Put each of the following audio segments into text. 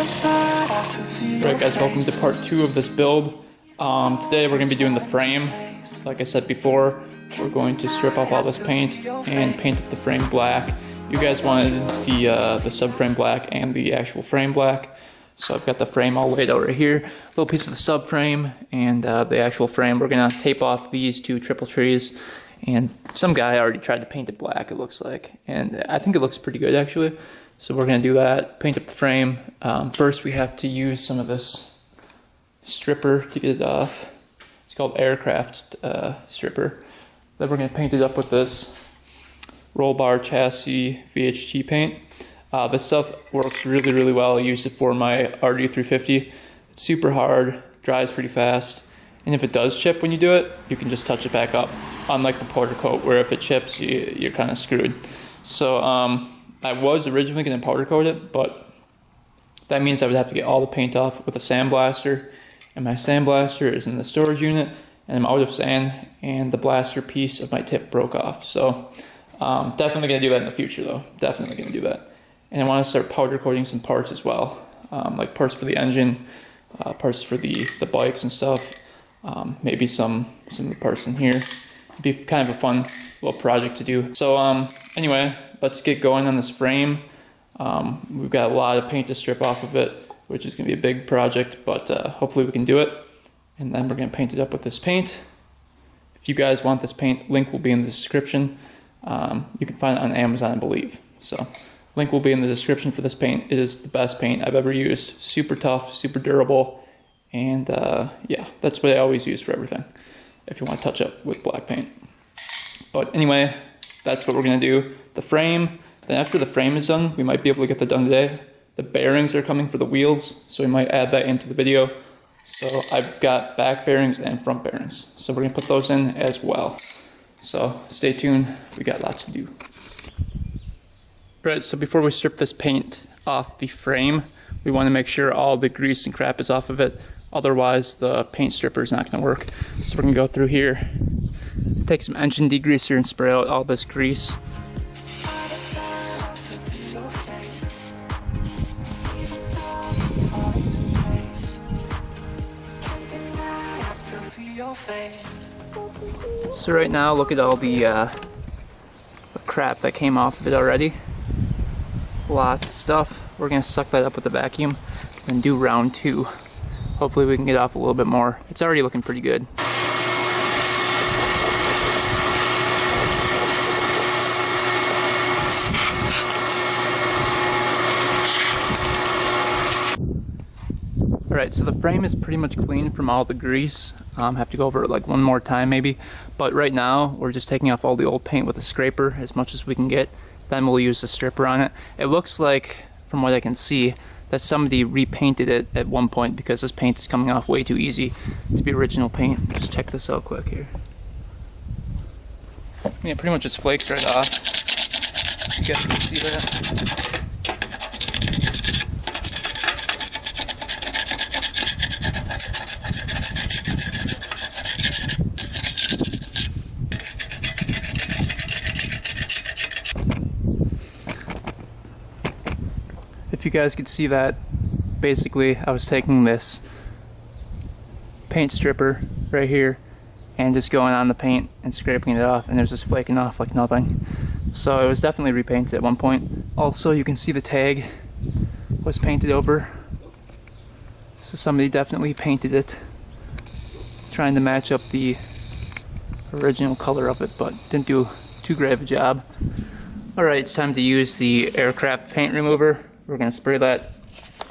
Alright guys, welcome to part 2 of this build. Today we're going to be doing the frame. Like I said before, we're going to strip off all this paint and paint up the frame black. You guys wanted the subframe black and the actual frame black. So I've got the frame all laid out right here. A little piece of the subframe and the actual frame. We're going to tape off these two triple trees. And some guy already tried to paint it black, it looks like. And I think it looks pretty good actually. So we're going to do that, paint up the frame. First we have to use some of this stripper to get it off. It's called Aircraft stripper. Then we're going to paint it up with this roll bar chassis VHT paint. This stuff works really, really well. I used it for my RD350. It's super hard, dries pretty fast. And if it does chip when you do it, you can just touch it back up. Unlike the powder coat, where if it chips, you're kind of screwed. So I was originally going to powder coat it, but that means I would have to get all the paint off with a sandblaster. And my sandblaster is in the storage unit, and I'm out of sand, and the blaster piece of my tip broke off. So definitely going to do that in the future though. Definitely going to do that. And I want to start powder coating some parts as well, like parts for the engine, parts for the bikes and stuff. Maybe some of the parts in here. It'd be kind of a fun little project to do. So anyway, let's get going on this frame. We've got a lot of paint to strip off of it, which is going to be a big project, but hopefully we can do it. And then we're going to paint it up with this paint. If you guys want this paint, link will be in the description. You can find it on Amazon, I believe. So link will be in the description for this paint. It is the best paint I've ever used. Super tough, super durable. And yeah, that's what I always use for everything, if you want to touch up with black paint. But anyway, that's what we're going to do. The frame, then after the frame is done, we might be able to get that done today. The bearings are coming for the wheels, so we might add that into the video. So I've got back bearings and front bearings. So we're going to put those in as well. So stay tuned, we got lots to do. Right, so before we strip this paint off the frame, we want to make sure all the grease and crap is off of it. Otherwise, the paint stripper is not going to work. So we're going to go through here, take some engine degreaser and spray out all this grease. So right now, look at all the crap that came off of it already. Lots of stuff. We're going to suck that up with a vacuum and do round 2. Hopefully we can get off a little bit more. It's already looking pretty good. Alright, so the frame is pretty much clean from all the grease. Have to go over it like one more time maybe. But right now, we're just taking off all the old paint with a scraper as much as we can get. Then we'll use the stripper on it. It looks like, from what I can see, that somebody repainted it at one point because this paint is coming off way too easy to be original paint. Just check this out quick here. Yeah, pretty much just flakes right off. You guys can see that. If you guys could see that, basically I was taking this paint stripper right here and just going on the paint and scraping it off, and it was just flaking off like nothing. So it was definitely repainted at one point. Also, you can see the tag was painted over. So somebody definitely painted it, trying to match up the original color of it, but didn't do too great of a job. Alright, it's time to use the Aircraft paint remover. We're going to spray that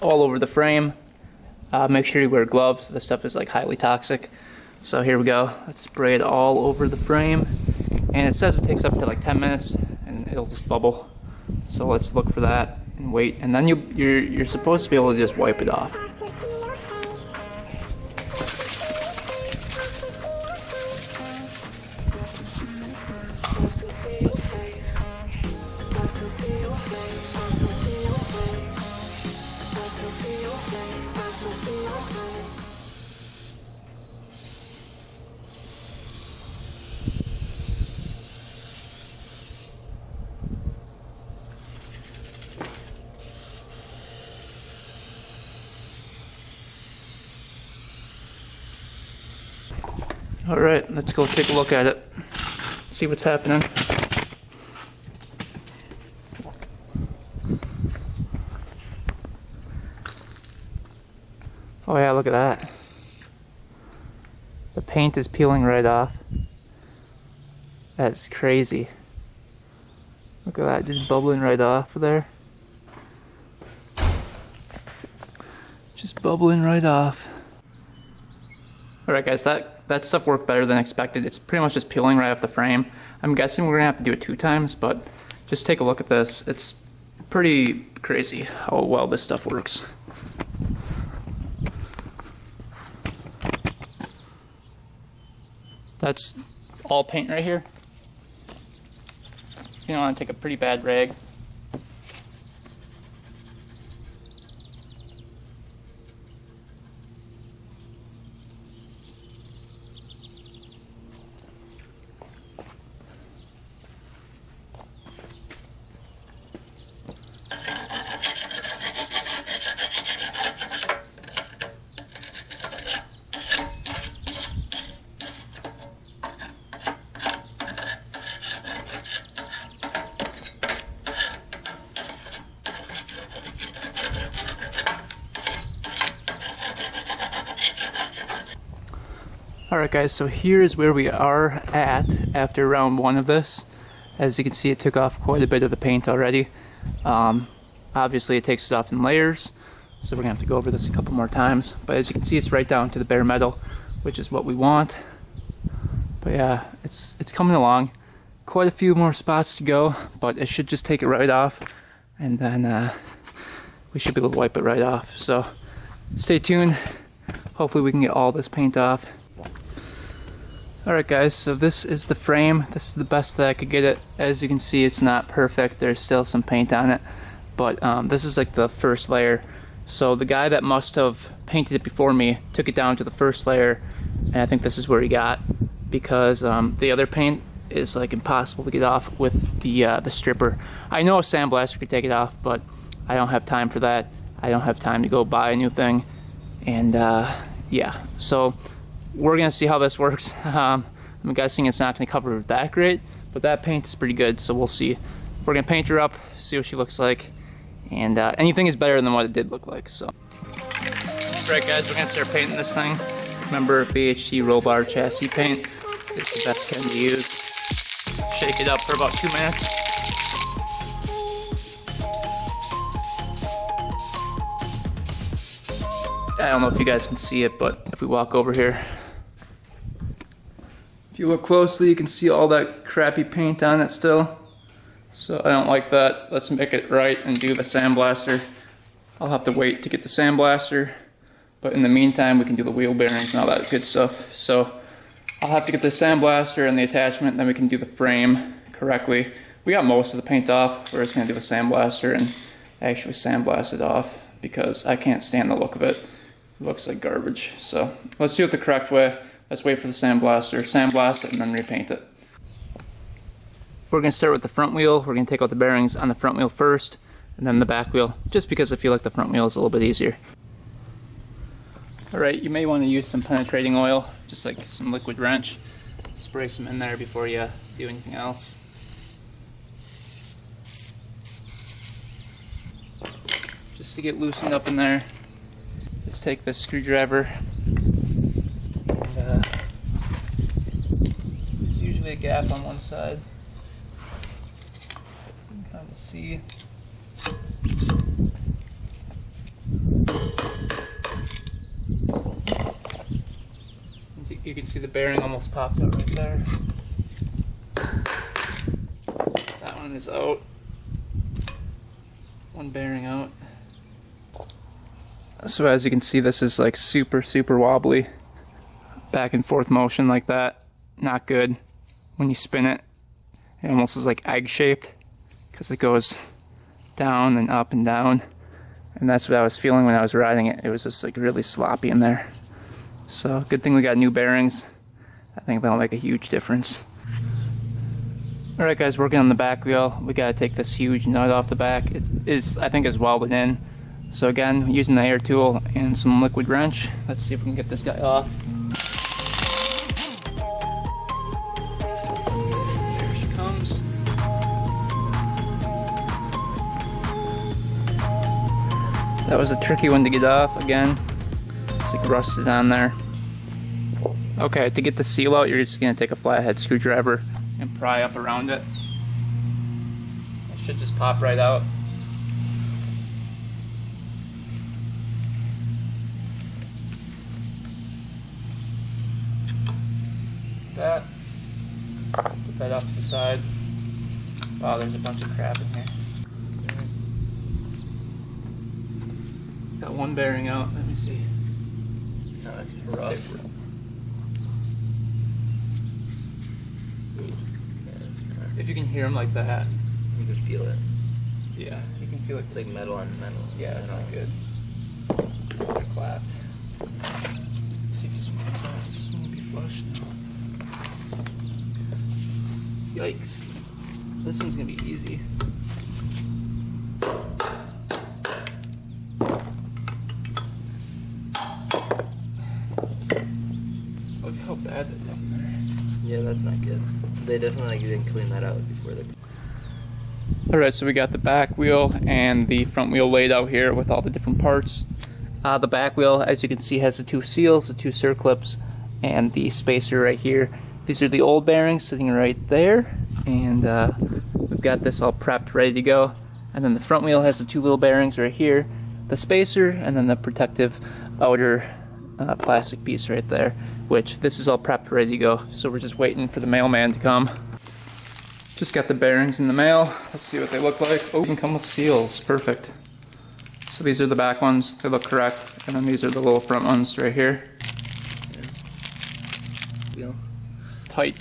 all over the frame. Make sure you wear gloves. This stuff is like highly toxic. So here we go. Let's spray it all over the frame. And it says it takes up to like 10 minutes and it'll just bubble. So let's look for that and wait. And then you're supposed to be able to just wipe it off. Alright, let's go take a look at it. See what's happening. Oh yeah, look at that. The paint is peeling right off. That's crazy. Look at that, just bubbling right off of there. Just bubbling right off. Alright guys, that stuff worked better than expected. It's pretty much just peeling right off the frame. I'm guessing we're gonna have to do it 2 times, but just take a look at this. It's pretty crazy how well this stuff works. That's all paint right here. You want to take a pretty bad rag. Alright guys, so here's where we are at after round 1 of this. As you can see, it took off quite a bit of the paint already. Obviously it takes it off in layers, so we're going to have to go over this a couple more times. But as you can see, it's right down to the bare metal, which is what we want. But yeah, it's coming along. Quite a few more spots to go, but it should just take it right off, and then we should be able to wipe it right off. So stay tuned. Hopefully we can get all this paint off. Alright guys, so this is the frame. This is the best that I could get it. As you can see, it's not perfect. There's still some paint on it. But this is like the first layer. So the guy that must have painted it before me took it down to the first layer, and I think this is where he got, because the other paint is like impossible to get off with the stripper. I know a sandblaster could take it off, but I don't have time for that. I don't have time to go buy a new thing. And yeah, so we're gonna see how this works. I'm guessing it's not gonna cover that great, but that paint is pretty good, so we'll see. We're gonna paint her up, see what she looks like, and anything is better than what it did look like. So, right guys, we're gonna start painting this thing. Remember, BHT roll bar chassis paint is the best kind to use. Shake it up for about 2 minutes. I don't know if you guys can see it, but if we walk over here, if you look closely, you can see all that crappy paint on it still. So I don't like that. Let's make it right and do the sandblaster. I'll have to wait to get the sandblaster, but in the meantime, we can do the wheel bearings and all that good stuff. So I'll have to get the sandblaster and the attachment, then we can do the frame correctly. We got most of the paint off. We're just gonna do the sandblaster and actually sandblast it off, because I can't stand the look of it. It looks like garbage. So let's do it the correct way. Let's wait for the sandblaster, sandblast it, and then repaint it. We're going to start with the front wheel. We're going to take out the bearings on the front wheel first, and then the back wheel, just because I feel like the front wheel is a little bit easier. Alright, you may want to use some penetrating oil, just like some liquid wrench. Spray some in there before you do anything else. Just to get loosened up in there. Just take this screwdriver, and there's usually a gap on one side. You can kind of see. You can see the bearing almost popped out right there. That one is out. One bearing out. So as you can see, this is like super wobbly. Back and forth motion like that. Not good. When you spin it, it almost is like egg shaped, because it goes down and up and down. And that's what I was feeling when I was riding it. It was just like really sloppy in there. So good thing we got new bearings. I think that'll make a huge difference. Alright guys, working on the back wheel. We gotta take this huge nut off the back. It is, I think, is welded in. So again, using the air tool and some liquid wrench, let's see if we can get this guy off. That was a tricky one to get off again. It's like rusted on there. Okay, to get the seal out, you're just gonna take a flathead screwdriver and pry up around it. It should just pop right out. That. Put that off to the side. Wow, there's a bunch of crap in here. Got one bearing out. Let me see. It's kind of rough. If you can hear them like that, You can feel it. yeah, you can feel it. It's like metal on metal. Yeah, it's not good. They're clapped. Let's see if this one comes out. This one will be flush now. Yikes. This one's gonna be easy. Look how bad that is in there. Yeah, that's not good. They definitely didn't clean that out before they. Alright, so we got the back wheel and the front wheel laid out here with all the different parts. The back wheel, as you can see, has the two seals, the two circlips, and the spacer right here. These are the old bearings sitting right there, and we've got this all prepped, ready to go. And then the front wheel has the two wheel bearings right here, the spacer, and then the protective outer plastic piece right there, which this is all prepped, ready to go. So we're just waiting for the mailman to come. Just got the bearings in the mail. Let's see what they look like. Oh, can come with seals. Perfect. So these are the back ones. They look correct. And then these are the little front ones right here. Yeah. Wheel. Tight.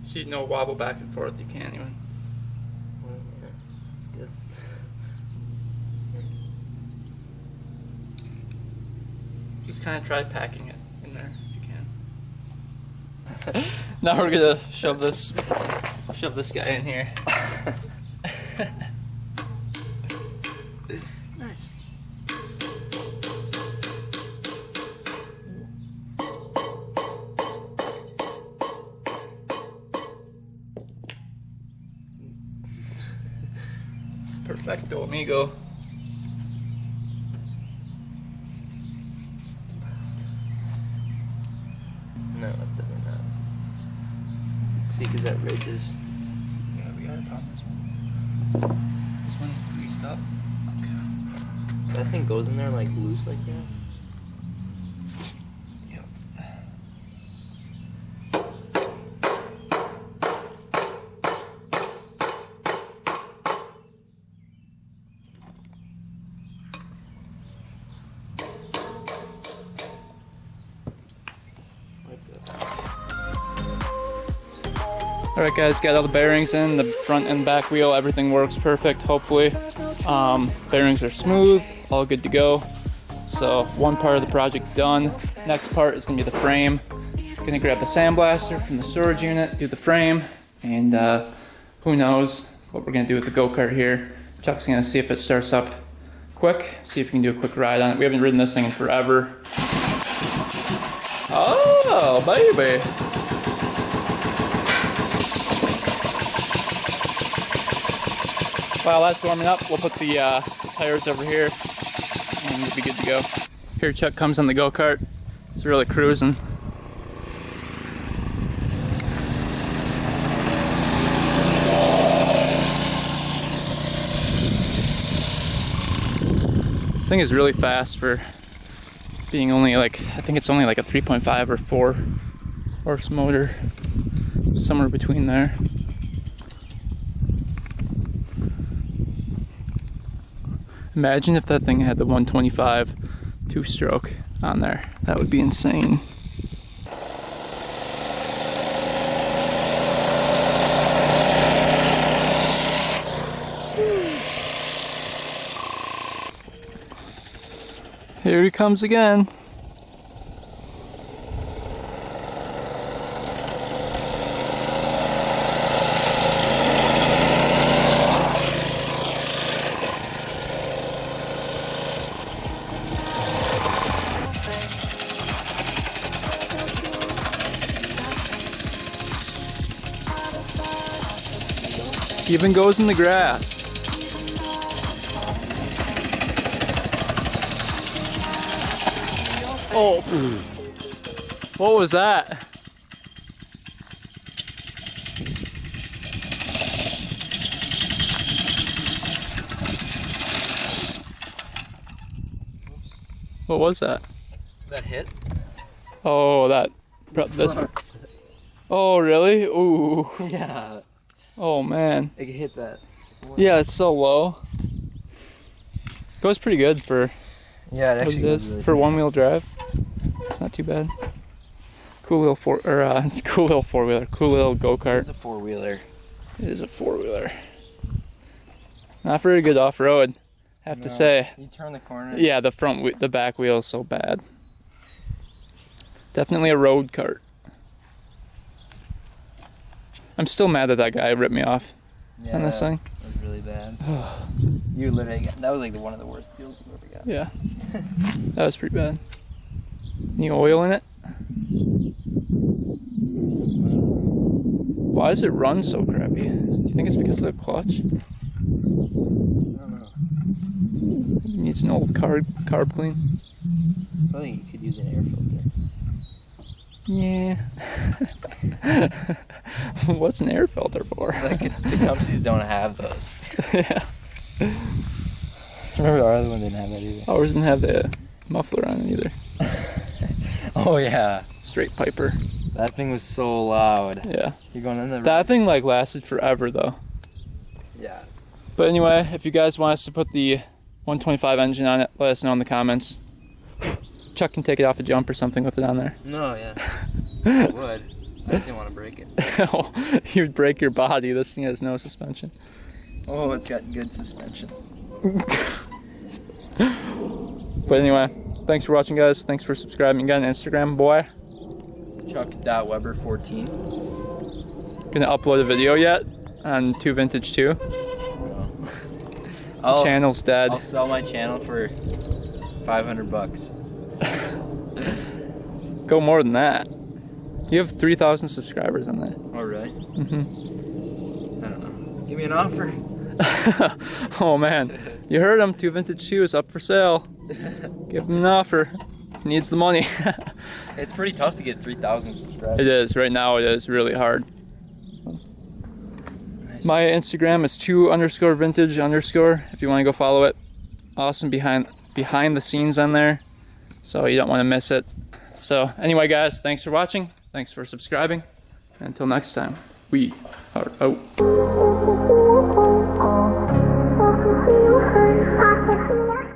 So you know, wobble back and forth. You can't even. Well, yeah, that's good. Just kind of try packing it in there if you can. Now we're gonna shove this guy in here. Nice. Perfecto, amigo. No, that's definitely not. See, because that ridge is. Yeah, we got it on this one. This one greased up. Okay. That thing goes in there like loose like that. Yep. Alright guys, got all the bearings in, the front and back wheel, everything works perfect, hopefully. Bearings are smooth, all good to go. So one part of the project done. Next part is going to be the frame. Gonna grab the sandblaster from the storage unit, do the frame, and who knows what we're going to do with the go-kart here. Chuck's going to see if it starts up quick, see if we can do a quick ride on it. We haven't ridden this thing in forever. Oh, baby! While that's warming up, we'll put the tires over here and we'll be good to go. Here Chuck comes on the go-kart. He's really cruising. The thing is really fast for being only like, I think it's only like a 3.5 or 4 horse motor, somewhere between there. Imagine if that thing had the 125 two-stroke on there. That would be insane. Here he comes again. Even goes in the grass. Oh, what was that? What was that? That hit? Oh, this. Oh, really? Ooh. Yeah. Oh man. It hit that. Yeah, it's so low. Goes pretty good for Yeah, it what actually it is. really For one-wheel drive. It's not too bad. Cool little it's cool little four-wheeler. Cool little go-kart. It's a four-wheeler. It is a four-wheeler. Not very good off-road, have to say. You turn the corner. Yeah, the back wheel is so bad. Definitely a road cart. I'm still mad that guy ripped me off on this thing. That was really bad. You literally that was like one of the worst deals you've ever got. Yeah. That was pretty bad. Any oil in it? Why does it run so crappy? Do you think it's because of the clutch? I don't know. It needs an old carb clean. I think you could use an air filter. Yeah. What's an air filter for? Like Tecumseh's don't have those. Yeah. Remember our other one didn't have that either. Ours didn't have the muffler on it either. Oh yeah. Straight piper. That thing was so loud. Yeah. You're going in there. That thing like lasted forever though. Yeah. But anyway, if you guys want us to put the 125 engine on it, let us know in the comments. Chuck can take it off a jump or something with it on there. No, yeah. I would. I just didn't want to break it. Oh, you'd break your body. This thing has no suspension. Oh, it's got good suspension. But anyway, thanks for watching, guys. Thanks for subscribing. You got an Instagram, boy? Chuck.Weber14. Gonna upload a video yet on 2 Vintage 2? No. Channel's dead. I'll sell my channel for $500. Go more than that. You have 3,000 subscribers on there. Oh, really? Mm-hmm. I don't know. Give me an offer. Oh man, you heard him. 2 Vintage 2 is up for sale. Give him an offer. He needs the money. It's pretty tough to get 3,000 subscribers. It is. Right now it is really hard. Nice. My Instagram is 2_vintage_. If you want to go follow it. Awesome behind the scenes on there. So you don't want to miss it. So anyway guys, thanks for watching. Thanks for subscribing. Until next time, we are out.